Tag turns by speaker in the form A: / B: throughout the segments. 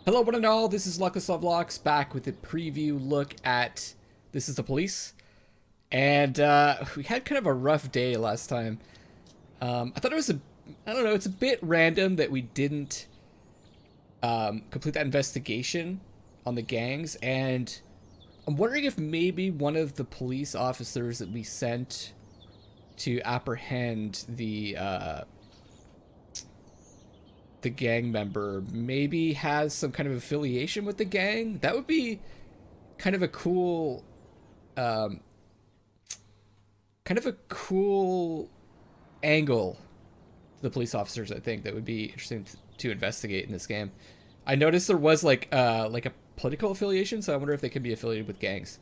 A: Hello, one and all. This is Luckless Lovelocks back with a preview look at This Is the Police. And we had kind of a rough day last time. I thought it was I don't know, it's a bit random that we didn't complete that investigation on the gangs. And I'm wondering if maybe one of the police officers that we sent to apprehend the gang member maybe has some kind of affiliation with the gang. That would be kind of a cool angle to the police officers. I think that would be interesting to investigate in this game. I noticed there was like a political affiliation, so I wonder if they could be affiliated with gangs.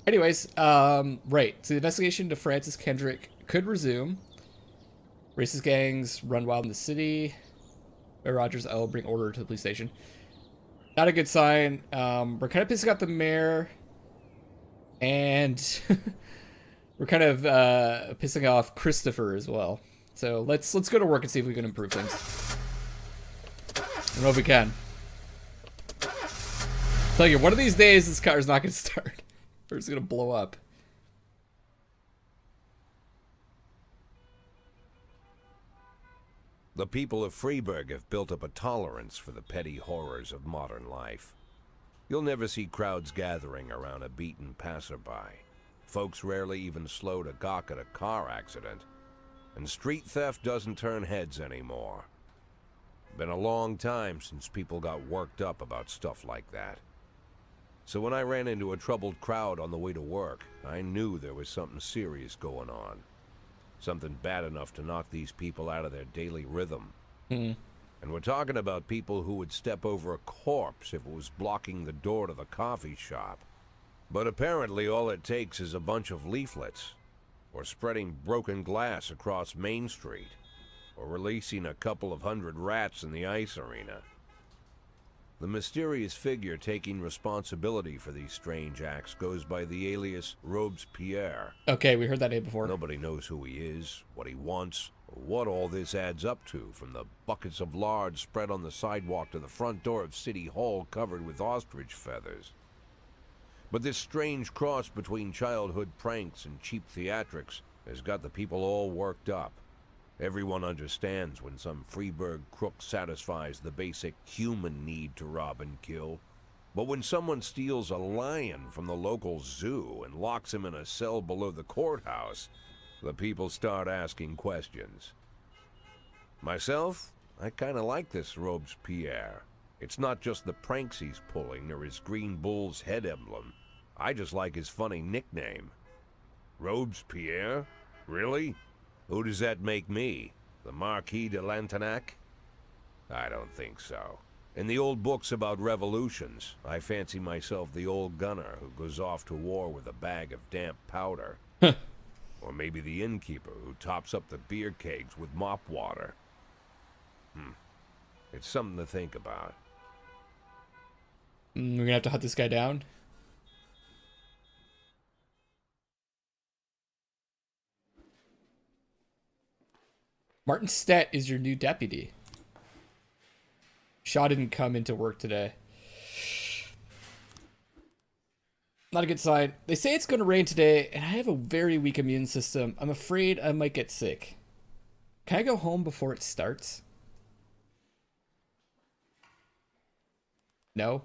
A: Anyways, right, so the investigation to Francis Kendrick could resume. Racist gangs run wild in the city. Mayor Rogers, I'll bring order to the police station. Not a good sign. We're kind of pissing off the mayor, and we're kind of pissing off Christopher as well. So let's go to work and see if we can improve things. I don't know if we can. Tell you, one of these days this car is not going to start, or it's going to blow up.
B: The people of Freeburg have built up a tolerance for the petty horrors of modern life. You'll never see crowds gathering around a beaten passerby. Folks rarely even slow to gawk at a car accident. And street theft doesn't turn heads anymore. Been a long time since people got worked up about stuff like that. So when I ran into a troubled crowd on the way to work, I knew there was something serious going on. Something bad enough to knock these people out of their daily rhythm. And we're talking about people who would step over a corpse if it was blocking the door to the coffee shop. But apparently all it takes is a bunch of leaflets, or spreading broken glass across Main Street, or releasing a couple of hundred rats in the ice arena. The mysterious figure taking responsibility for these strange acts goes by the alias Robespierre.
A: Okay, we heard that name before.
B: Nobody knows who he is, what he wants, or what all this adds up to, from the buckets of lard spread on the sidewalk to the front door of City Hall covered with ostrich feathers. But this strange cross between childhood pranks and cheap theatrics has got the people all worked up. Everyone understands when some Freeburg crook satisfies the basic human need to rob and kill. But when someone steals a lion from the local zoo and locks him in a cell below the courthouse, the people start asking questions. Myself, I kind of like this Robespierre. It's not just the pranks he's pulling or his green bull's head emblem. I just like his funny nickname. Robespierre? Really? Who does that make me? The Marquis de Lantenac? I don't think so. In the old books about revolutions, I fancy myself the old gunner who goes off to war with a bag of damp powder. Or maybe the innkeeper who tops up the beer kegs with mop water. It's something to think about.
A: We're gonna have to hunt this guy down. Martin Stett is your new deputy. Shaw didn't come into work today. Not a good sign. They say it's going to rain today, and I have a very weak immune system. I'm afraid I might get sick. Can I go home before it starts? No?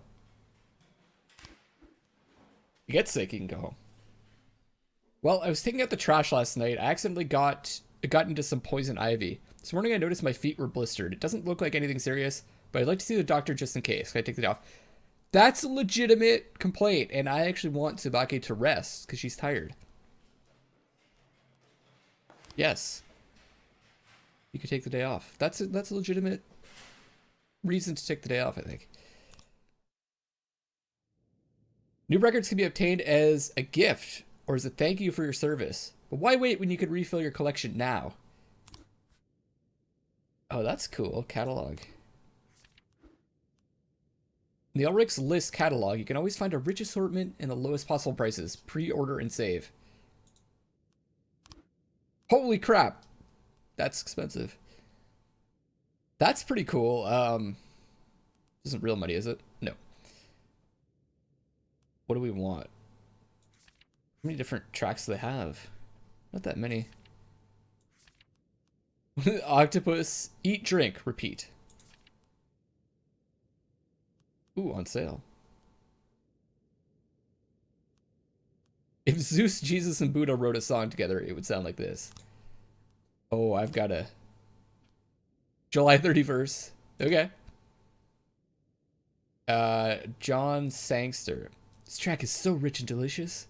A: You get sick, you can go home. Well, I was taking out the trash last night. I accidentally got into some poison ivy. This morning I noticed my feet were blistered. It doesn't look like anything serious, but I'd like to see the doctor just in case. Can I take it off? That's a legitimate complaint, and I actually want Tsubaki to rest because she's tired. Yes. You could take the day off. That's a legitimate reason to take the day off, I think. New records can be obtained as a gift or as a thank you for your service. But why wait when you could refill your collection now? Oh, that's cool. Catalog. In the Ulrich's List catalog, you can always find a rich assortment and the lowest possible prices. Pre-order and save. Holy crap! That's expensive. That's pretty cool. This isn't real money, is it? No. What do we want? How many different tracks do they have? Not that many. Octopus, eat, drink, repeat. Ooh, on sale. If Zeus, Jesus, and Buddha wrote a song together, it would sound like this. Oh, I've got a July 31st. Okay. John Sangster. This track is so rich and delicious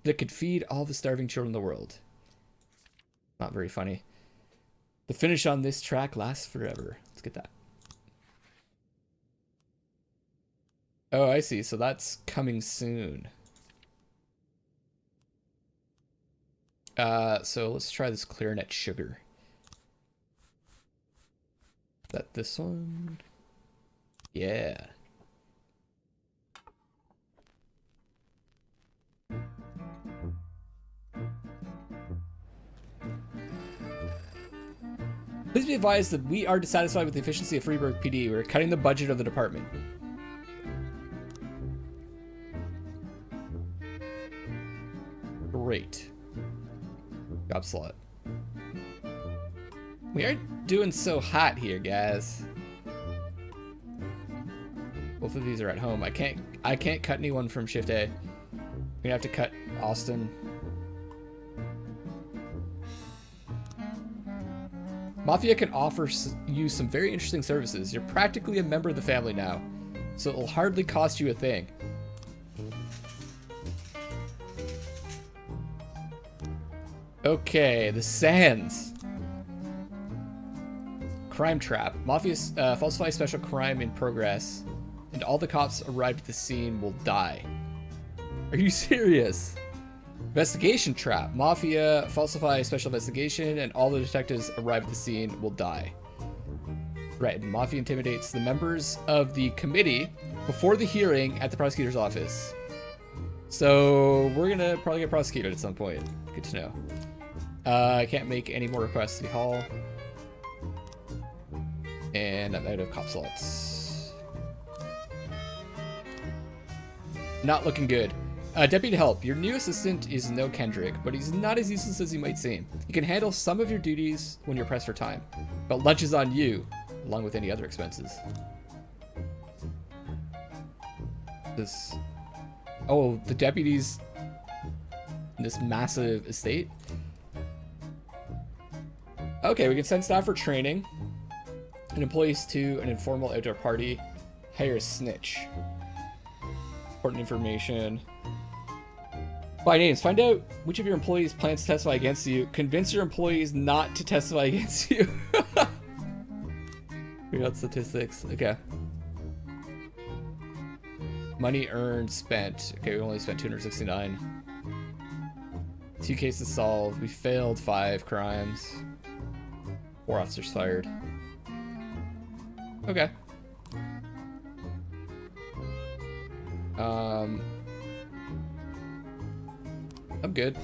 A: that it could feed all the starving children in the world. Not very funny. The finish on this track lasts forever. Let's get that. Oh, I see. So that's coming soon. So let's try this clarinet sugar. Is that this one? Yeah. Please be advised that we are dissatisfied with the efficiency of Freeburg PD. We're cutting the budget of the department. Great. Job slot. We aren't doing so hot here, guys. Both of these are at home. I can't cut anyone from shift A. We're gonna have to cut Austin. Mafia can offer you some very interesting services. You're practically a member of the family now, so it'll hardly cost you a thing. Okay, the Sands. Crime trap. Mafia falsify special crime in progress, and all the cops arrived at the scene will die. Are you serious? Investigation trap. Mafia falsify special investigation, and all the detectives arrive at the scene will die. Right. Mafia intimidates the members of the committee before the hearing at the prosecutor's office. So we're gonna probably get prosecuted at some point. Good to know. I can't make any more requests to the hall. And I'm out of cop slots. Not looking good. Deputy help. Your new assistant is no Kendrick, but he's not as useless as he might seem. He can handle some of your duties when you're pressed for time, but lunch is on you, along with any other expenses. This... Oh, the deputies in this massive estate? Okay, we can send staff for training, and employees to an informal outdoor party, hire a snitch. Important information. By names, find out which of your employees plans to testify against you. Convince your employees not to testify against you. We got statistics. Okay. Money earned, spent. Okay, we only spent 269. 2 cases solved. We failed 5 crimes. 4 officers fired. Okay. I'm good.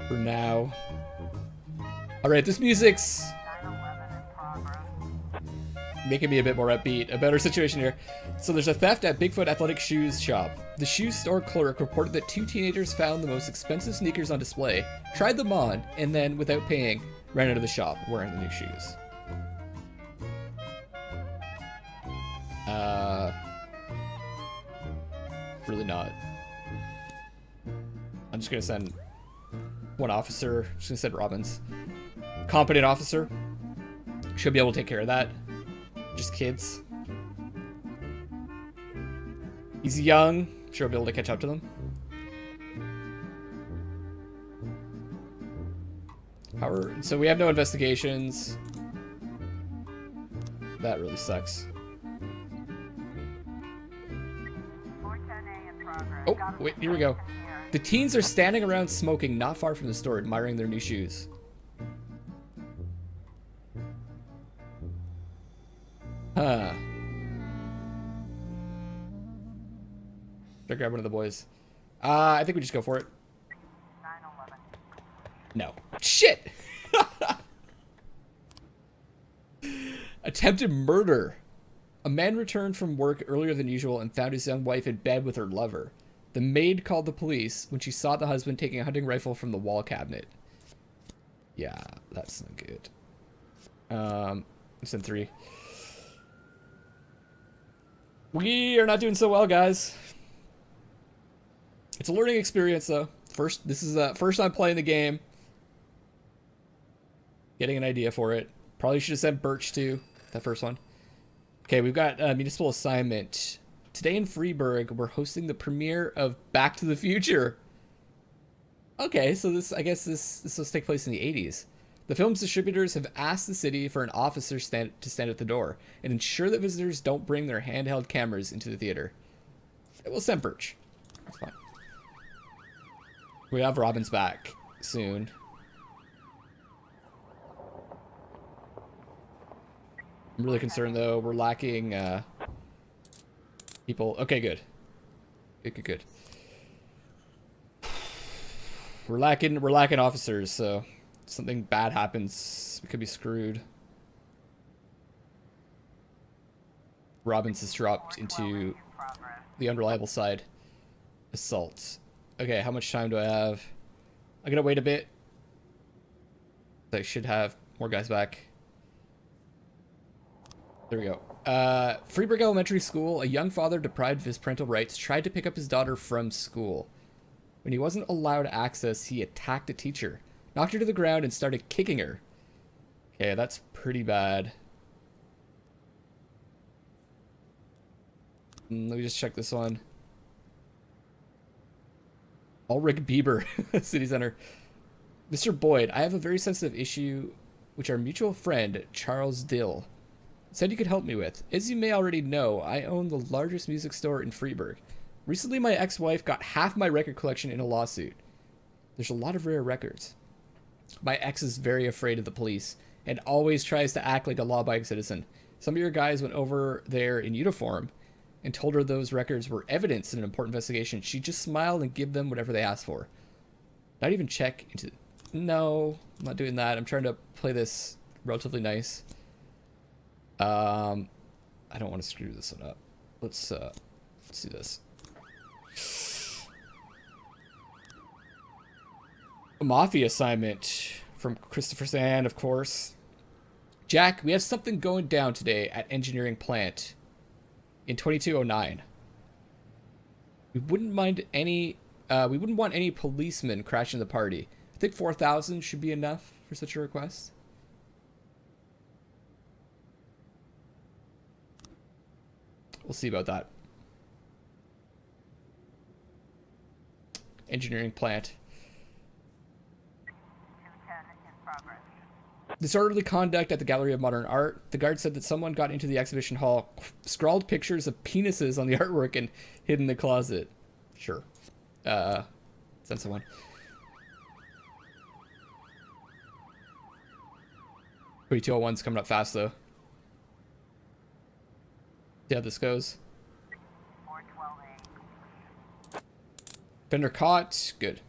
A: For now. Alright, this music's making me a bit more upbeat. A better situation here. So there's a theft at Bigfoot Athletic Shoes shop. The shoe store clerk reported that 2 teenagers found the most expensive sneakers on display, tried them on, and then, without paying, ran out of the shop wearing the new shoes. Really not. I'm just gonna send one officer. Just gonna send Robbins. Competent officer. Should be able to take care of that. Just kids. He's young. Sure, we'll be able to catch up to them. So we have no investigations. That really sucks. Oh, wait, here we go. The teens are standing around smoking not far from the store, admiring their new shoes. Huh. Should I grab one of the boys? I think we just go for it.
C: 911.
A: No. Shit! Attempted murder. A man returned from work earlier than usual and found his young wife in bed with her lover. The maid called the police when she saw the husband taking a hunting rifle from the wall cabinet. Yeah, that's not good. It's in 3. We are not doing so well, guys. It's a learning experience, though. This is first time playing the game. Getting an idea for it. Probably should have sent Birch too, that first one. Okay, we've got a municipal assignment. Today in Freiburg, we're hosting the premiere of Back to the Future. Okay, so I guess this will take place in the 80s. The film's distributors have asked the city for an officer to stand at the door and ensure that visitors don't bring their handheld cameras into the theater. We'll send Birch. That's fine. We have Robin's back soon. I'm really concerned though. We're lacking people. Okay, good. Good. We're lacking officers, so if something bad happens, we could be screwed. Robbins has dropped into the unreliable side. Assault. Okay, how much time do I have? I gotta wait a bit. I should have more guys back. There we go. Freiburg Elementary School, a young father deprived of his parental rights tried to pick up his daughter from school. When he wasn't allowed access, he attacked a teacher, knocked her to the ground, and started kicking her. Okay, that's pretty bad. Let me just check this one. Ulrich Bieber, City Center. Mr. Boyd, I have a very sensitive issue which our mutual friend, Charles Dill, said you could help me with. As you may already know, I own the largest music store in Freiburg. Recently, my ex-wife got half my record collection in a lawsuit. There's a lot of rare records. My ex is very afraid of the police and always tries to act like a law-abiding citizen. Some of your guys went over there in uniform and told her those records were evidence in an important investigation. She just smiled and gave them whatever they asked for. Not even check into... No, I'm not doing that. I'm trying to play this relatively nice. I don't want to screw this one up. Let's do this. A mafia assignment from Christopher Sand, of course. Jack, we have something going down today at engineering plant in 2209. We wouldn't want any policemen crashing the party. I think 4,000 should be enough for such a request. We'll see about that. Engineering plant.
C: 210 in progress.
A: Disorderly conduct at the Gallery of Modern Art. The guard said that someone got into the exhibition hall, scrawled pictures of penises on the artwork, and hid in the closet. Sure. Send someone. Wait, 201's coming up fast, though. See how this goes.
C: 412A.
A: Fender caught. Good.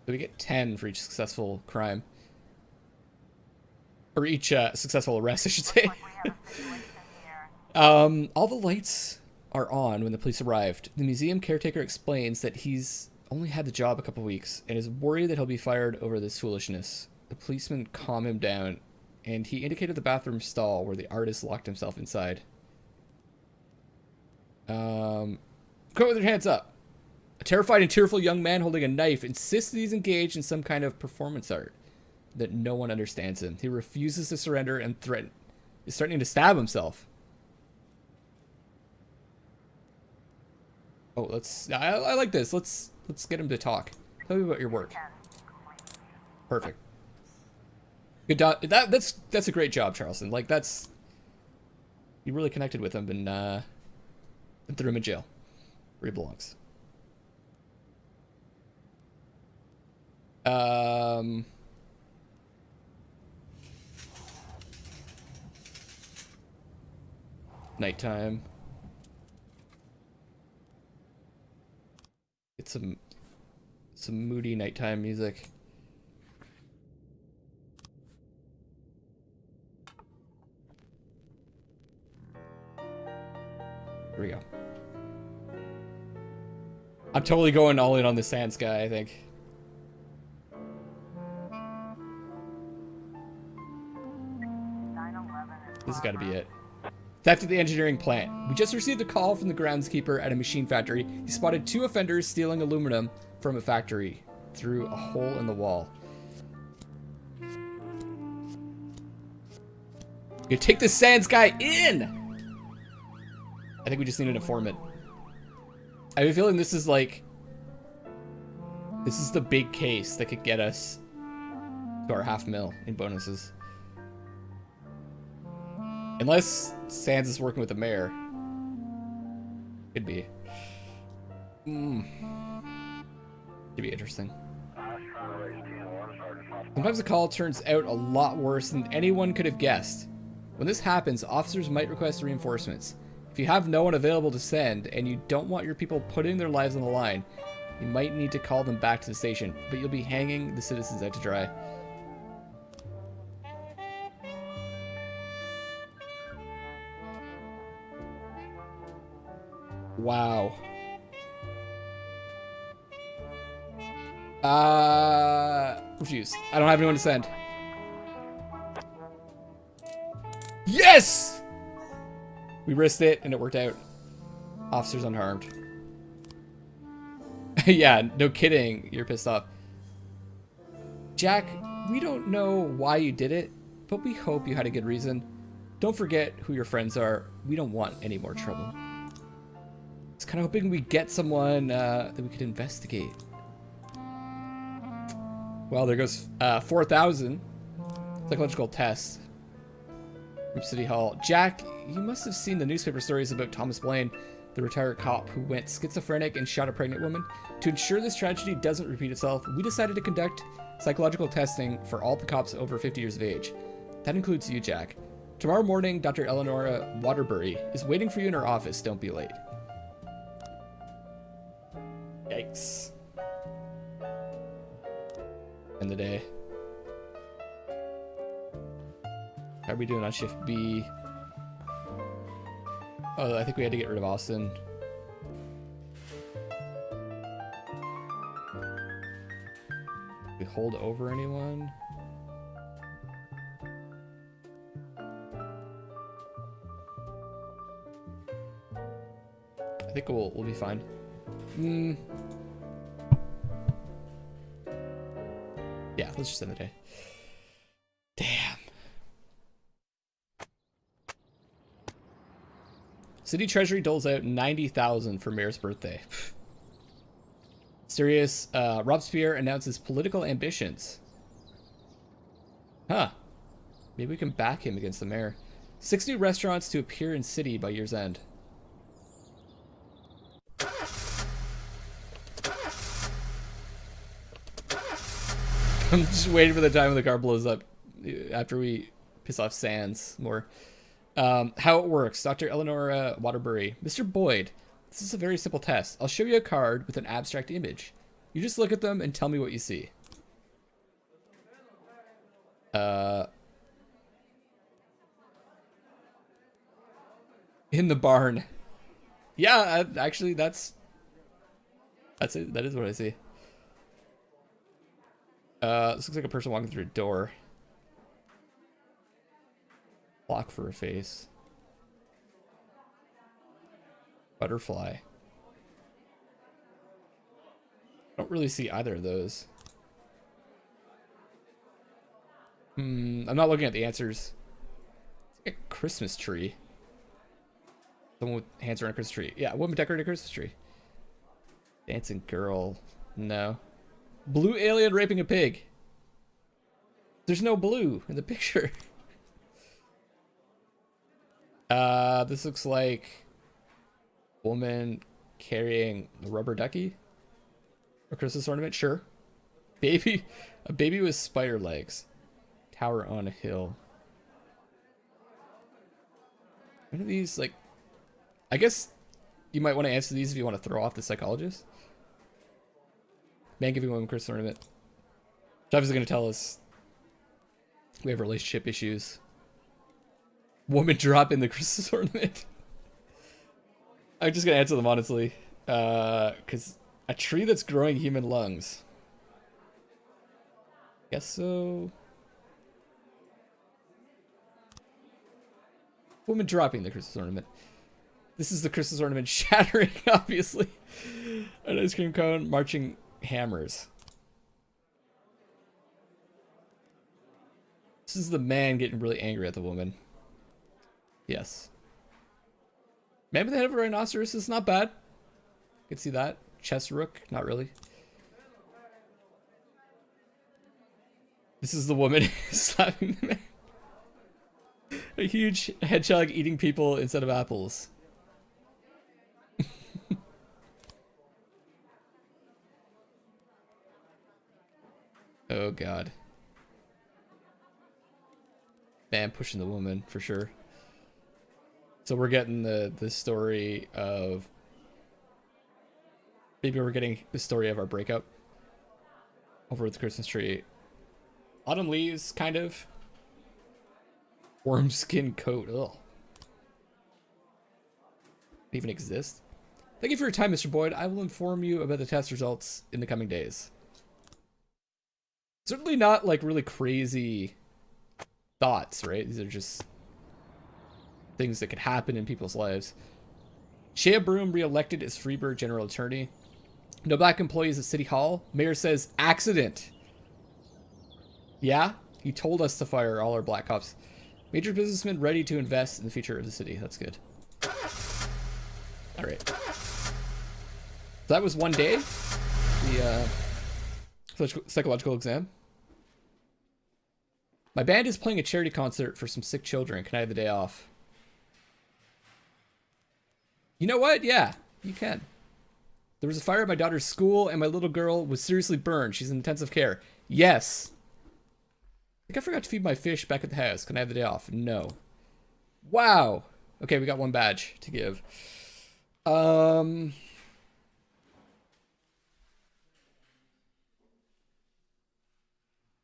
A: So we get 10 for each successful crime. Or each successful arrest, I should say.
C: Like we have a situation here.
A: All the lights are on when the police arrived. The museum caretaker explains that he's only had the job a couple weeks and is worried that he'll be fired over this foolishness. The policeman calmed him down, and he indicated the bathroom stall where the artist locked himself inside. Come with your hands up. A terrified and tearful young man holding a knife insists that he's engaged in some kind of performance art, that no one understands him. He refuses to surrender and is threatening to stab himself. Oh, I like this. Let's get him to talk. Tell me about your work.
C: 10 complete.
A: Perfect. Good job. That's a great job, Charleston. Like, you really connected with him and threw him in jail where he belongs. Nighttime. Get some moody nighttime music. Here we go. I'm totally going all in on the Sans guy, I think.
C: 911 in
A: This has got to be
C: progress.
A: it. Theft at the engineering plant. We just received a call from the groundskeeper at a machine factory. He spotted 2 offenders stealing aluminum from a factory through a hole in the wall. You take the Sans guy in! I think we just need an informant. I have a feeling this is like... This is the big case that could get us to our $500,000 in bonuses. Unless Sans is working with the mayor. Could be. Could be interesting. Sometimes a call turns out a lot worse than anyone could have guessed. When this happens, officers might request reinforcements. If you have no one available to send, and you don't want your people putting their lives on the line, you might need to call them back to the station, but you'll be hanging the citizens out to dry. Wow. Refuse. I don't have anyone to send. Yes! We risked it and it worked out. Officers unharmed. Yeah, no kidding. You're pissed off. Jack, we don't know why you did it, but we hope you had a good reason. Don't forget who your friends are. We don't want any more trouble. I was kind of hoping we get someone that we could investigate. Well, there goes 4,000 psychological tests from City Hall. Jack, you must have seen the newspaper stories about Thomas Blaine, the retired cop who went schizophrenic and shot a pregnant woman. To ensure this tragedy doesn't repeat itself, we decided to conduct psychological testing for all the cops over 50 years of age. That includes you, Jack. Tomorrow morning, Dr. Eleonora Waterbury is waiting for you in her office. Don't be late. Yikes. End the day. How are we doing on shift B? Oh, I think we had to get rid of Austin. Did we hold over anyone? I think we'll be fine. Yeah, let's just end the day. Damn. City Treasury doles out 90,000 for Mayor's birthday. Mysterious Robespierre announces political ambitions. Huh. Maybe we can back him against the mayor. 6 new restaurants to appear in city by year's end. I'm just waiting for the time when the car blows up after we piss off Sans more. How it works. Dr. Eleanor Waterbury. Mr. Boyd, this is a very simple test. I'll show you a card with an abstract image. You just look at them and tell me what you see. In the barn. Yeah, actually, that's it. That is what I see. This looks like a person walking through a door. Block for a face. Butterfly. I don't really see either of those. I'm not looking at the answers. It's like a Christmas tree. Someone with hands around a Christmas tree. Yeah, a woman decorated a Christmas tree. Dancing girl. No. Blue alien raping a pig. There's no blue in the picture. This looks like a woman carrying a rubber ducky. A Christmas ornament, sure. Baby, a baby with spider legs. Tower on a hill. One of these, like, I guess you might want to answer these if you want to throw off the psychologist. Man giving woman Christmas ornament. Jeff is going to tell us we have relationship issues. Woman dropping the Christmas ornament. I'm just gonna answer them honestly. Because a tree that's growing human lungs. Guess so. Woman dropping the Christmas ornament. This is the Christmas ornament shattering, obviously. An ice cream cone, marching hammers. This is the man getting really angry at the woman. Yes. Man with the head of a rhinoceros is not bad. You can see that. Chest rook, not really. This is the woman slapping the man. A huge hedgehog eating people instead of apples. Oh god. Man pushing the woman for sure. So we're getting the story of, maybe we're getting the story of our breakup over at the Christmas tree. Autumn leaves, kind of. Worm skin coat. Ugh. Even exist. Thank you for your time, Mr. Boyd. I will inform you about the test results in the coming days. Certainly not like really crazy thoughts, right? These are just things that could happen in people's lives. Shea Broom re-elected as Freeburg General Attorney. No black employees at City Hall. Mayor says accident. Yeah, he told us to fire all our black cops. Major businessmen ready to invest in the future of the city. That's good. All right. So that was one day. The psychological exam. My band is playing a charity concert for some sick children. Can I have the day off? You know what? Yeah, you can. There was a fire at my daughter's school and my little girl was seriously burned. She's in intensive care. Yes. I think I forgot to feed my fish back at the house. Can I have the day off? No. Wow. Okay, we got one badge to give. We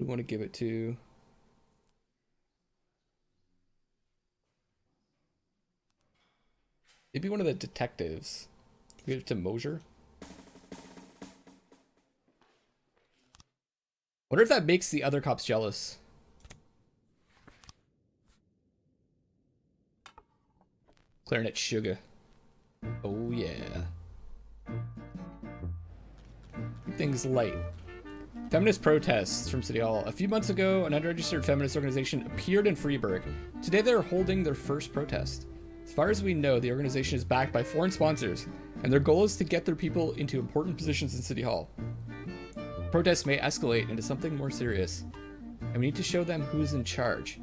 A: want to give it to... maybe one of the detectives. Give it to Mosier. Wonder if that makes the other cops jealous. Clarinet sugar. Oh yeah. Things light. Feminist protests from City Hall. A few months ago, an unregistered feminist organization appeared in Freeburg. Today they are holding their first protest. As far as we know, the organization is backed by foreign sponsors, and their goal is to get their people into important positions in City Hall. Protests may escalate into something more serious, and we need to show them who's in charge.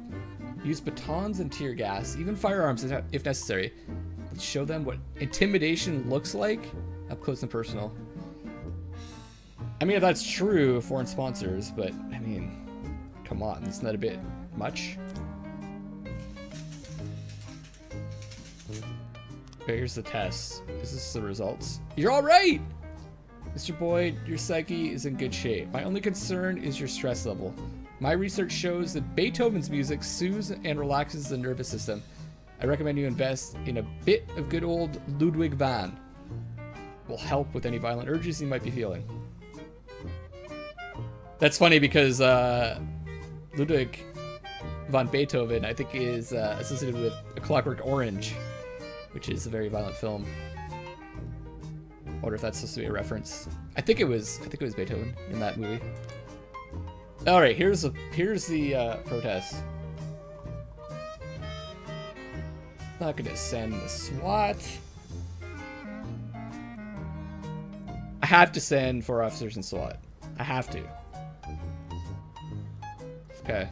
A: Use batons and tear gas, even firearms if necessary. Let's show them what intimidation looks like up close and personal. I mean, if that's true, foreign sponsors, but I mean, come on, isn't that a bit much? Okay, here's the test. Is this the results? You're all right! Mr. Boyd, your psyche is in good shape. My only concern is your stress level. My research shows that Beethoven's music soothes and relaxes the nervous system. I recommend you invest in a bit of good old Ludwig van. Will help with any violent urges you might be feeling. That's funny because Ludwig van Beethoven, I think, is associated with A Clockwork Orange, which is a very violent film. I wonder if that's supposed to be a reference. I think it was Beethoven in that movie. All right, here's the protest. Not gonna send the SWAT. I have to send 4 officers and SWAT. I have to. Okay.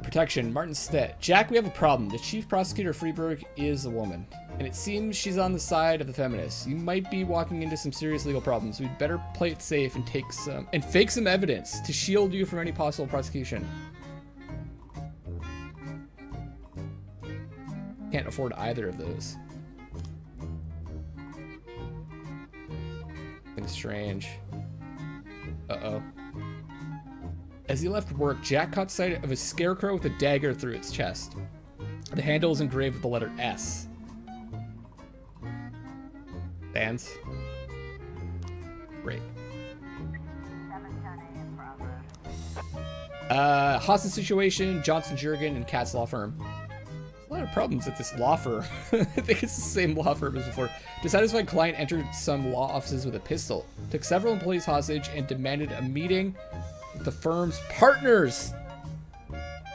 A: Protection, Martin Stett. Jack, we have a problem. The chief prosecutor of Freeburg is a woman, and it seems she's on the side of the feminists. You might be walking into some serious legal problems. We'd better play it safe and fake some evidence to shield you from any possible prosecution. Can't afford either of those. Things strange. Uh-oh. As he left work, Jack caught sight of a scarecrow with a dagger through its chest. The handle is engraved with the letter S. Bands. Great.
C: 710 in progress.
A: Hostage situation, Johnson Jurgen and Katz law firm. There's a lot of problems at this law firm. I think it's the same law firm as before. Dissatisfied client entered some law offices with a pistol, took several employees hostage, and demanded a meeting with the firm's partners.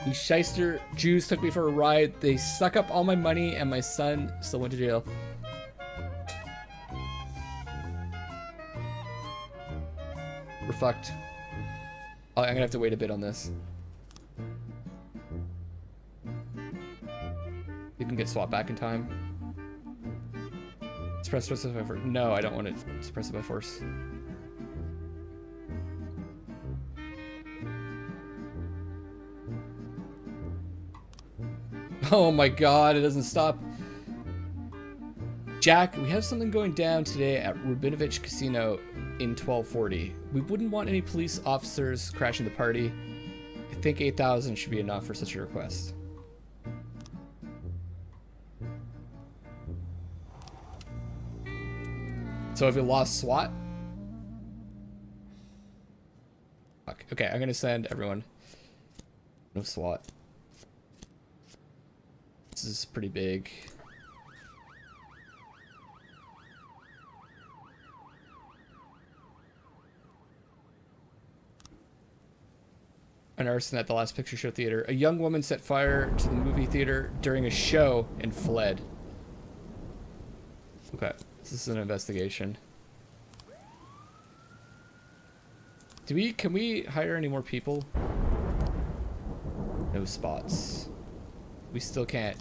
A: These shyster Jews took me for a ride. They suck up all my money, and my son still went to jail. We're fucked. I'm gonna have to wait a bit on this. You can get swapped back in time. Suppress by force. No, I don't want it suppressed by force. Oh my god, it doesn't stop. Jack, we have something going down today at Rubinovich Casino in 1240. We wouldn't want any police officers crashing the party. I think 8,000 should be enough for such a request. So have we lost SWAT? Fuck. Okay, I'm gonna send everyone. No SWAT. This is pretty big. An arson at the Last Picture Show theater. A young woman set fire to the movie theater during a show and fled. Okay, this is an investigation. Can we hire any more people? No spots. We still can't.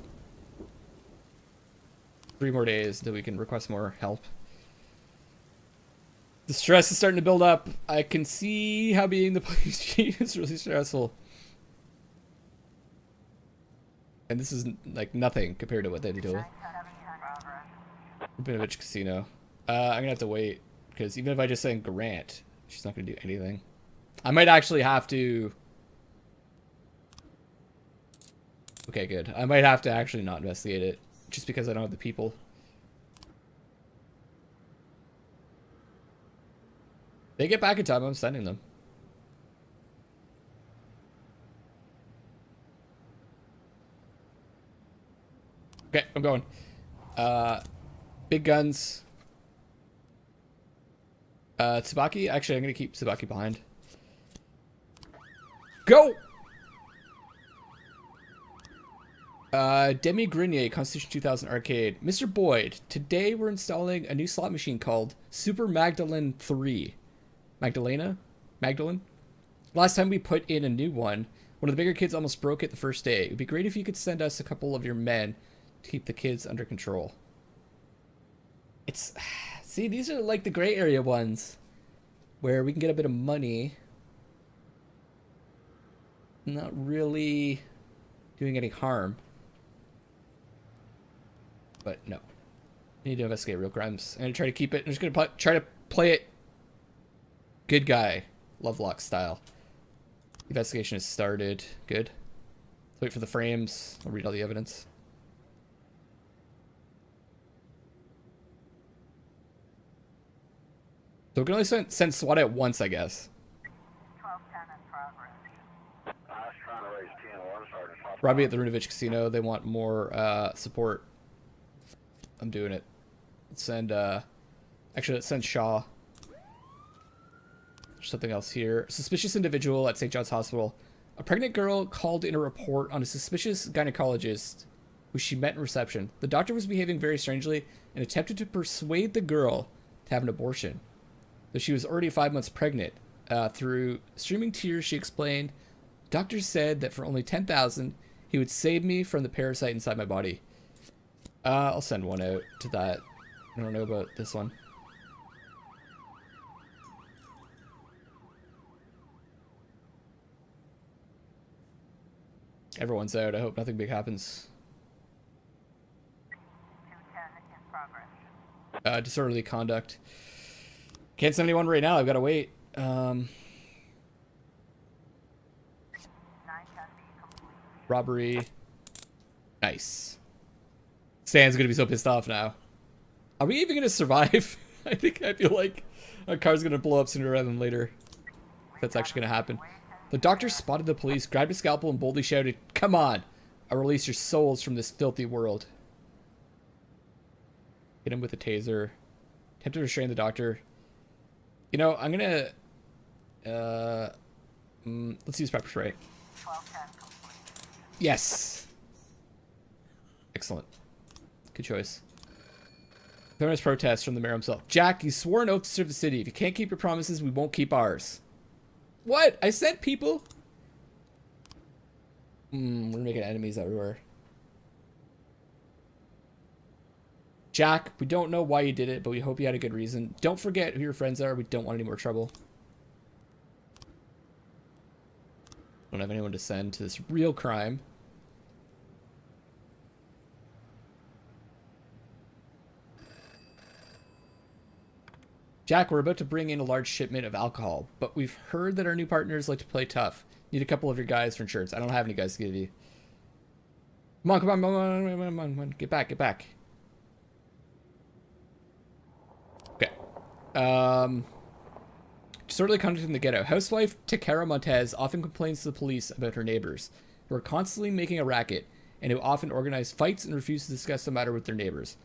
A: 3 more days until we can request more help. The stress is starting to build up. I can see how being the police chief is really stressful. And this is like nothing compared to what they do.
C: 710 in progress.
A: Rubinovich Casino. I'm gonna have to wait because even if I just send Grant, she's not gonna do anything. I might actually have to. Okay, good. I might have to actually not investigate it just because I don't have the people. They get back in time, I'm sending them. Okay, I'm going. Big guns. Tsubaki? Actually, I'm gonna keep Tsubaki behind. Go! Demi Grenier, Constitution 2000 Arcade. Mr. Boyd, today we're installing a new slot machine called Super Magdalene 3. Magdalena? Magdalene? Last time we put in a new one of the bigger kids almost broke it the first day. It would be great if you could send us a couple of your men to keep the kids under control. It's... See, these are like the gray area ones where we can get a bit of money. Not really doing any harm. But no. I need to investigate real crimes. I'm going to try to keep it. I'm just going to try to play it good guy, Lovelocks style. Investigation has started. Good. Let's wait for the frames. I'll read all the evidence. So we can only send SWAT at once, I guess.
C: 1210 in progress.
A: Robbie at the Rubinovich Casino. They want more support. I'm doing it. Let's send actually let's send Shaw. There's something else here. Suspicious individual at St. John's Hospital. A pregnant girl called in a report on a suspicious gynecologist who she met in reception. The doctor was behaving very strangely and attempted to persuade the girl to have an abortion. Though she was already 5 months pregnant. Through streaming tears, she explained, "Doctor said that for only 10,000, he would save me from the parasite inside my body." I'll send one out to that. I don't know about this one. Everyone's out. I hope nothing big happens.
C: 210 in progress.
A: Disorderly conduct. Can't send anyone right now. I've got to wait. Robbery. Nice. Stan's gonna be so pissed off now. Are we even gonna survive? I feel like our car's gonna blow up sooner rather than later. That's actually gonna happen. The doctor spotted the police, grabbed a scalpel, and boldly shouted, "Come on! I'll release your souls from this filthy world." Hit him with a taser. Attempt to restrain the doctor. You know, I'm gonna... let's use pepper spray.
C: 1210 complete.
A: Yes! Excellent. Good choice. Feminist protest from the mayor himself. Jack, you swore an oath to serve the city. If you can't keep your promises, we won't keep ours. What? I sent people? We're making enemies everywhere. Jack, we don't know why you did it, but we hope you had a good reason. Don't forget who your friends are. We don't want any more trouble. Don't have anyone to send to this real crime. Jack, we're about to bring in a large shipment of alcohol, but we've heard that our new partners like to play tough. Need a couple of your guys for insurance. I don't have any guys to give you. Come on, come on, come on, come on, come on, come on. Get back, get back. Okay. Disorderly conduct in the ghetto. Housewife Takara Montez often complains to the police about her neighbors, who are constantly making a racket, and who often organize fights and refuse to discuss the matter with their neighbors.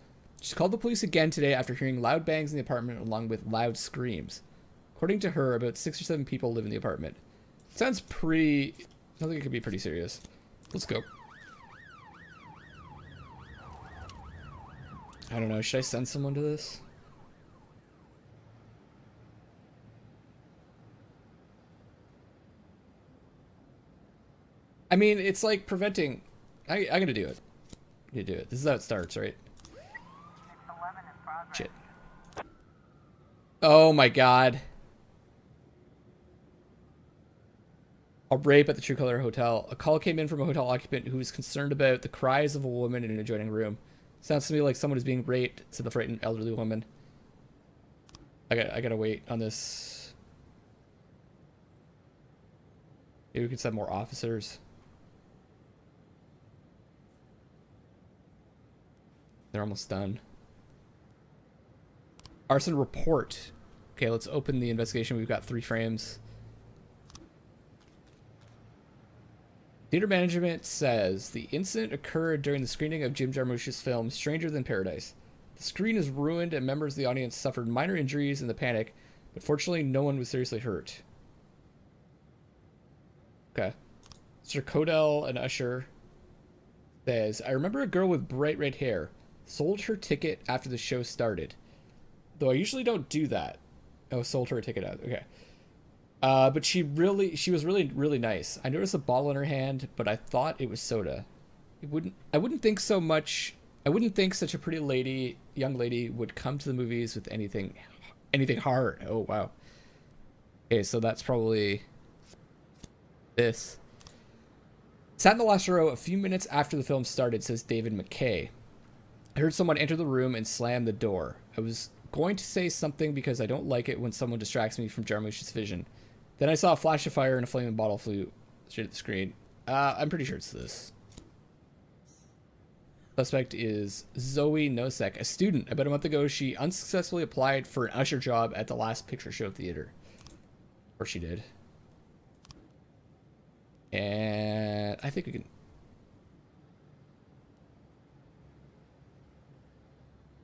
A: She called the police again today after hearing loud bangs in the apartment along with loud screams. According to her, about 6 or 7 people live in the apartment. Sounds pretty... I think it could be pretty serious. Let's go. I don't know. Should I send someone to this? I mean, it's like preventing... I'm gonna do it. I'm gonna do it. This is how it starts, right?
C: It's 11 in progress.
A: Shit. Oh my god. A rape at the True Color Hotel. A call came in from a hotel occupant who was concerned about the cries of a woman in an adjoining room. Sounds to me like someone is being raped, said the frightened elderly woman. I gotta wait on this. Maybe we could send more officers. They're almost done. Arson report. Okay, let's open the investigation. We've got 3 frames. Theater management says the incident occurred during the screening of Jim Jarmusch's film Stranger Than Paradise. The screen is ruined and members of the audience suffered minor injuries in the panic, but fortunately no one was seriously hurt. Okay. Mr. Codell, an usher, says, I remember a girl with bright red hair. Sold her ticket after the show started. Though I usually don't do that. Oh, sold her a ticket out. Okay. But she was really nice. I noticed a bottle in her hand, but I thought it was soda. I wouldn't think so much. I wouldn't think such a pretty young lady would come to the movies with anything hard. Oh, wow. Okay, so that's probably this. Sat in the last row a few minutes after the film started, says David McKay. I heard someone enter the room and slam the door. I was going to say something because I don't like it when someone distracts me from Jarmusch's vision. Then I saw a flash of fire and a flaming bottle flew straight at the screen. I'm pretty sure it's this. Suspect is Zoe Nosek, a student. About a month ago, she unsuccessfully applied for an usher job at the Last Picture Show Theater. Or she did. And I think we can...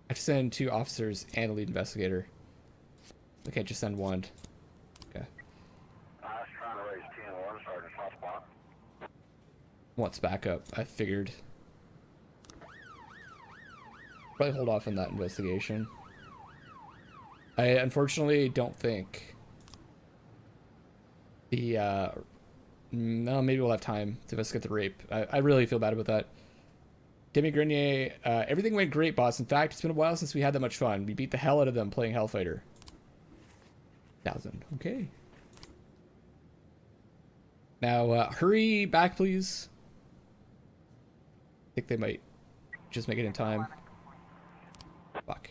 A: I have to send 2 officers and a lead investigator. I can't just send 1. Okay.
C: I was trying to raise 10-1, Sergeant Hotspot.
A: Wants backup. I figured. Probably hold off on that investigation. I unfortunately don't think the no, maybe we'll have time to investigate the rape. I really feel bad about that. Demi Grenier, everything went great, boss. In fact, it's been a while since we had that much fun. We beat the hell out of them playing Hellfighter. 1,000. Okay. Now, hurry back, please. I think they might just make it in time. Fuck.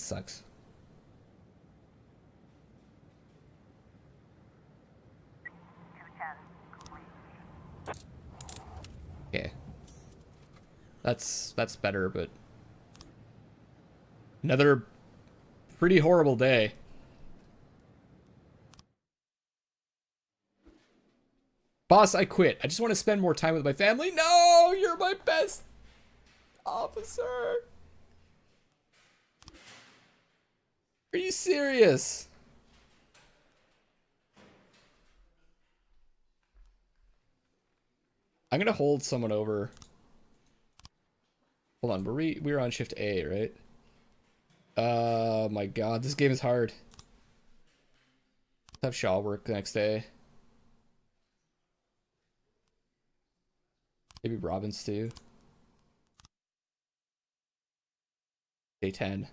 A: sucks. Okay. That's better, but another pretty horrible day. Boss, I quit. I just want to spend more time with my family. No, you're my best officer. Are you serious? I'm gonna hold someone over. Hold on, we're on shift A, right? Oh my god, this game is hard. Let's have Shaw work the next day. Maybe Robbins too. Day 10.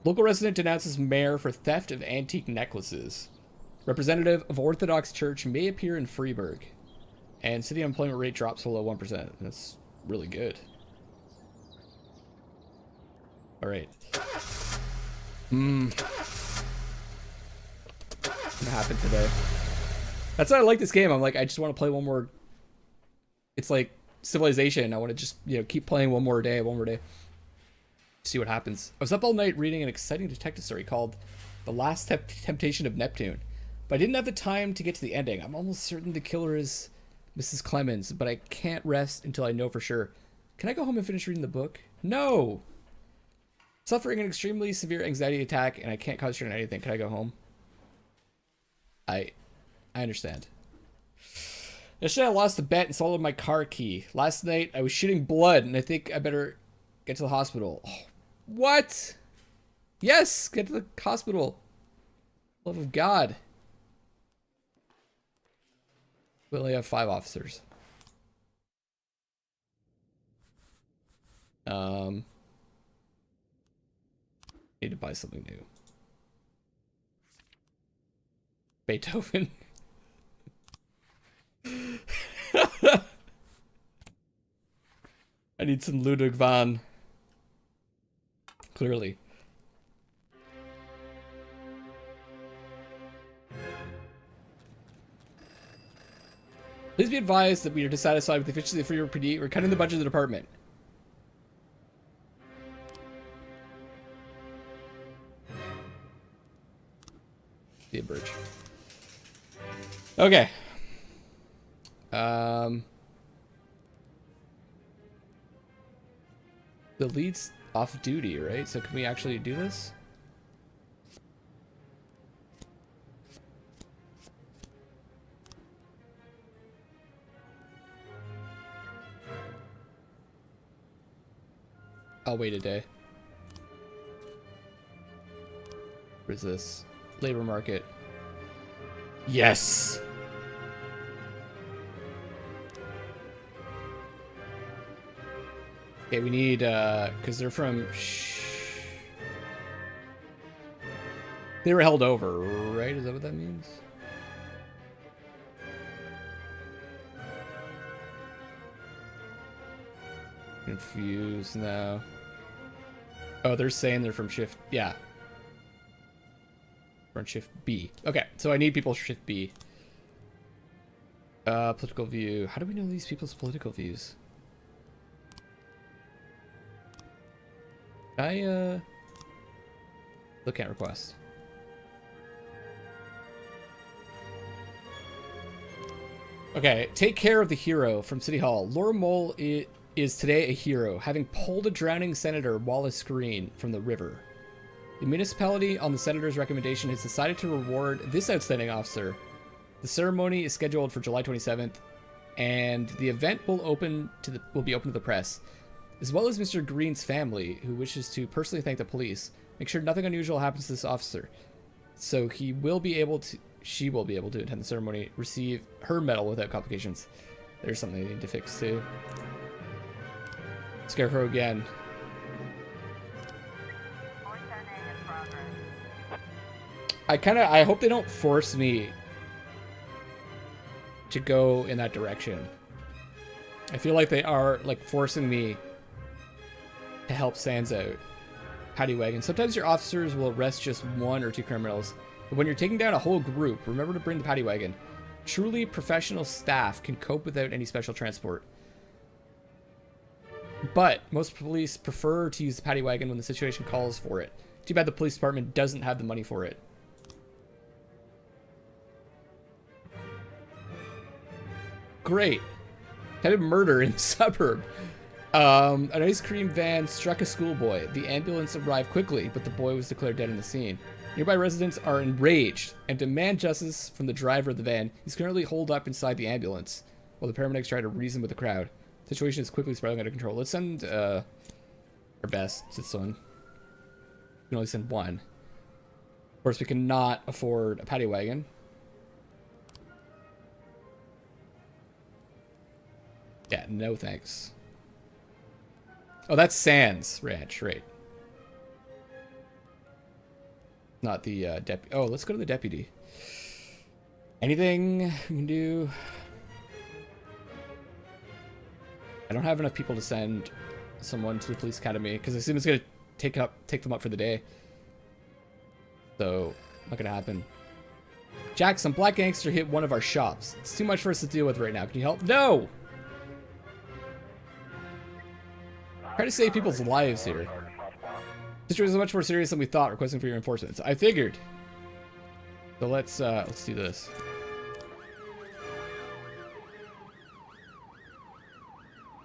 A: Local resident denounces mayor for theft of antique necklaces. Representative of Orthodox Church may appear in Freiburg. And city unemployment rate drops below 1%. That's really good. Alright. What's gonna happen today? That's why I like this game. I'm like, I just want to play one more. It's like Civilization. I want to just, you know, keep playing one more day. See what happens. I was up all night reading an exciting detective story called The Last Temptation of Neptune. But I didn't have the time to get to the ending. I'm almost certain the killer is Mrs. Clemens, but I can't rest until I know for sure. Can I go home and finish reading the book? No! Suffering an extremely severe anxiety attack and I can't concentrate on anything. Can I go home? I understand. Yesterday I lost a bet and swallowed my car key. Last night I was shitting blood and I think I better get to the hospital. Oh, what? Yes, get to the hospital. Love of God. We only have 5 officers. Need to buy something new. Beethoven. I need some Ludwig van. Clearly. Please be advised that we are dissatisfied with the efficiency of free PD. We're cutting the budget of the department. The bridge. Okay. The lead's off duty, right? So can we actually do this? I'll wait a day. What is this? Labor market. Yes! Okay, we need, because they're from... They were held over, right? Is that what that means? Confused now. Oh, they're saying they're from shift... Yeah. From shift B. Okay, so I need people shift B. Political view. How do we know these people's political views? Look at request. Okay, take care of the hero from City Hall. Laura Mole is today a hero, having pulled a drowning Senator Wallace Green from the river. The municipality, on the senator's recommendation, has decided to reward this outstanding officer. The ceremony is scheduled for July 27th, and the event will be open to the press, as well as Mr. Green's family, who wishes to personally thank the police. Make sure nothing unusual happens to this officer, so she will be able to attend the ceremony, receive her medal without complications. There's something they need to fix too. Scarecrow again. I hope they don't force me to go in that direction. I feel like they are like forcing me to help Sans out. Paddy wagon. Sometimes your officers will arrest just 1 or 2 criminals, but when you're taking down a whole group, remember to bring the paddy wagon. Truly professional staff can cope without any special transport. But most police prefer to use the paddy wagon when the situation calls for it. Too bad the police department doesn't have the money for it. Great. Committed murder in the suburb. An ice cream van struck a schoolboy. The ambulance arrived quickly, but the boy was declared dead in the scene. Nearby residents are enraged and demand justice from the driver of the van. He's currently holed up inside the ambulance, while the paramedics try to reason with the crowd. The situation is quickly spiraling out of control. Let's send our best to this one. We can only send 1. Of course, we cannot afford a paddy wagon. Yeah, no thanks. Oh, that's Sans Ranch, right. Not the deputy. Oh, let's go to the deputy. Anything we can do? I don't have enough people to send someone to the police academy because I assume it's gonna take them up for the day. So, not gonna happen. Jack, some black gangster hit one of our shops. It's too much for us to deal with right now. Can you help? No! Try to save people's lives here. The situation is much more serious than we thought, requesting for your reinforcements. I figured. So let's do this.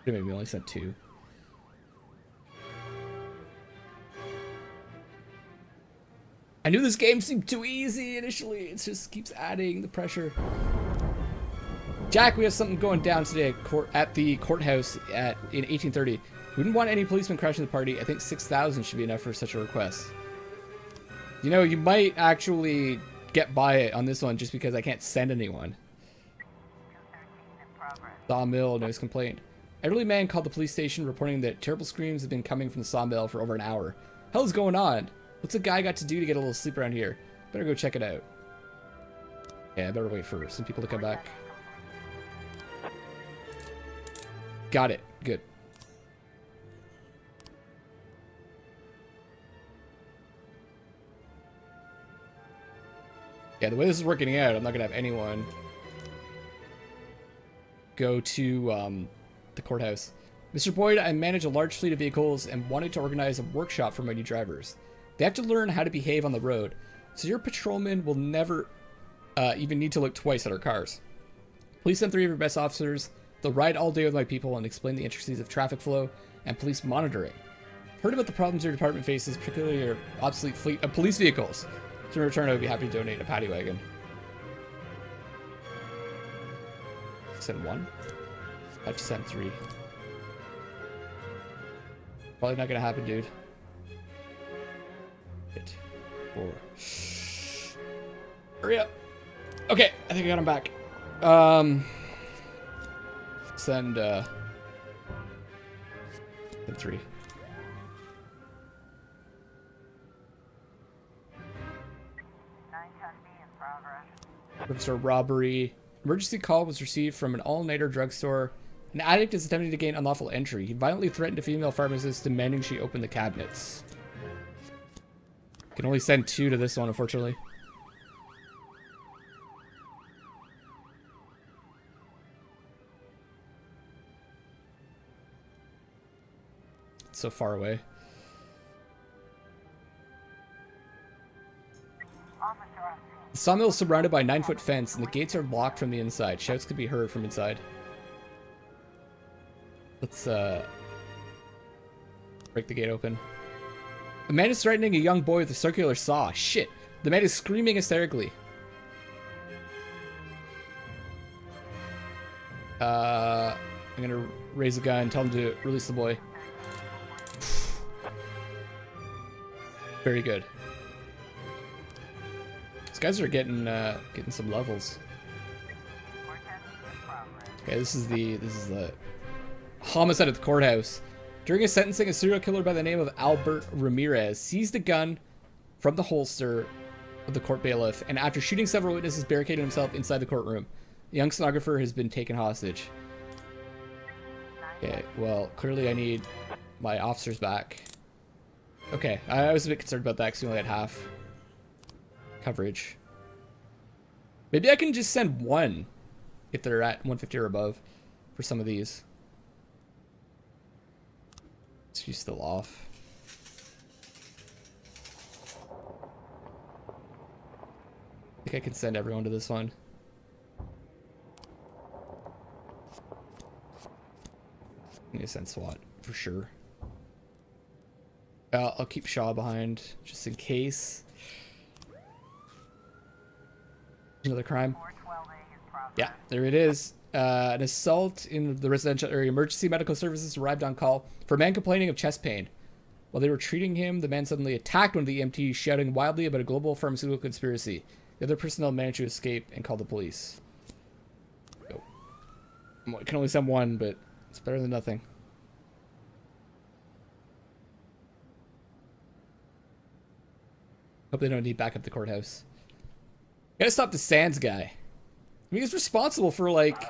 A: Maybe we only sent 2. I knew this game seemed too easy initially. It just keeps adding the pressure. Jack, we have something going down today at the courthouse in 1830. We wouldn't want any policemen crashing the party. I think 6,000 should be enough for such a request. You know, you might actually get by it on this one just because I can't send anyone. Sawmill, noise complaint. Elderly man called the police station reporting that terrible screams have been coming from the sawmill for over an hour. Hell's going on? What's a guy got to do to get a little sleep around here? Better go check it out. Yeah, I better wait for some people to come back. Got it. Good. Yeah, the way this is working out, I'm not gonna have anyone go to the courthouse. Mr. Boyd, I manage a large fleet of vehicles and wanted to organize a workshop for my new drivers. They have to learn how to behave on the road, so your patrolmen will never even need to look twice at our cars. Please send 3 of your best officers. They'll ride all day with my people and explain the intricacies of traffic flow and police monitoring. Heard about the problems your department faces, particularly your obsolete fleet of police vehicles. So in return, I would be happy to donate a paddy wagon. Send 1? I have to send 3. Probably not gonna happen, dude. 4. Hurry up. Okay, I think I got him back. Send 3. Drugstore robbery. Emergency call was received from an all-nighter drugstore. An addict is attempting to gain unlawful entry. He violently threatened a female pharmacist, demanding she open the cabinets. Can only send 2 to this one, unfortunately. It's so far away. The sawmill is surrounded by a 9-foot fence, and the gates are locked from the inside. Shouts could be heard from inside. Let's break the gate open. A man is threatening a young boy with a circular saw. Shit. The man is screaming hysterically. I'm gonna raise a gun, tell him to release the boy. Very good. These guys are getting some levels. Okay, this is the homicide at the courthouse. During his sentencing, a serial killer by the name of Albert Ramirez seized a gun from the holster of the court bailiff, and after shooting several witnesses, barricaded himself inside the courtroom. The young stenographer has been taken hostage. Okay, well, clearly I need my officers back. Okay, I was a bit concerned about that because we only had half coverage. Maybe I can just send one if they're at 150 or above for some of these. She's still off. I think I can send everyone to this one. I need to send SWAT for sure. I'll keep Shaw behind just in case. Another crime. Yeah, there it is. An assault in the residential area. Emergency medical services arrived on call for a man complaining of chest pain. While they were treating him, the man suddenly attacked one of the EMTs, shouting wildly about a global pharmaceutical conspiracy. The other personnel managed to escape and called the police. Go. I can only send one, but it's better than nothing. Hope they don't need back up the courthouse. Gotta stop the Sands guy. I mean, he's responsible for like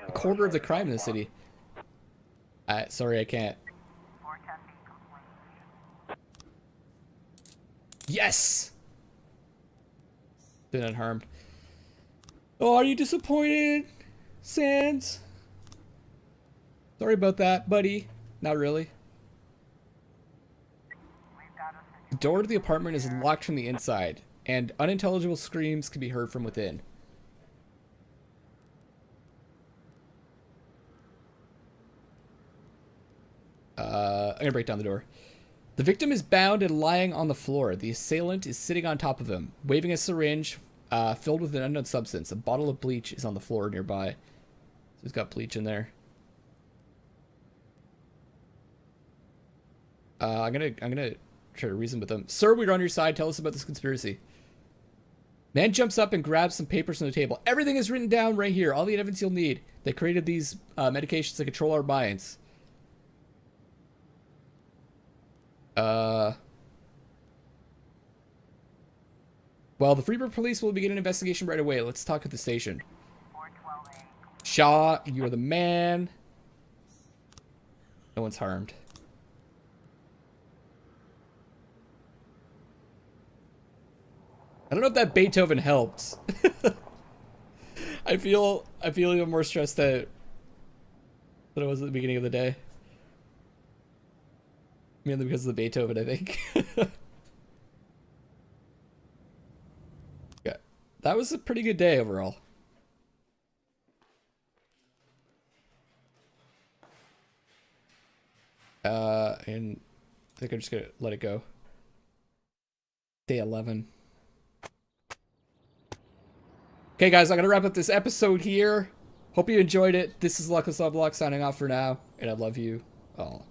A: a quarter of the crime in the city. Sorry, I can't. Yes! Been unharmed. Oh, are you disappointed, Sands? Sorry about that, buddy. Not really. The door to the apartment is locked from the inside, and unintelligible screams can be heard from within. I'm gonna break down the door. The victim is bound and lying on the floor. The assailant is sitting on top of him, waving a syringe filled with an unknown substance. A bottle of bleach is on the floor nearby. So he's got bleach in there. I'm gonna try to reason with them. Sir, we're on your side. Tell us about this conspiracy. Man jumps up and grabs some papers from the table. Everything is written down right here. All the evidence you'll need. They created these medications to control our minds. Well, the Freeburg police will begin an investigation right away. Let's talk at the station. Shaw, you're the man. No one's harmed. I don't know if that Beethoven helped. I feel even more stressed out than I was at the beginning of the day. Mainly because of the Beethoven, I think. Yeah, that was a pretty good day overall. And I think I'm just gonna let it go. Day 11. Okay, guys, I'm gonna wrap up this episode here. Hope you enjoyed it. This is Luckless Lovelocks signing off for now, and I love you all.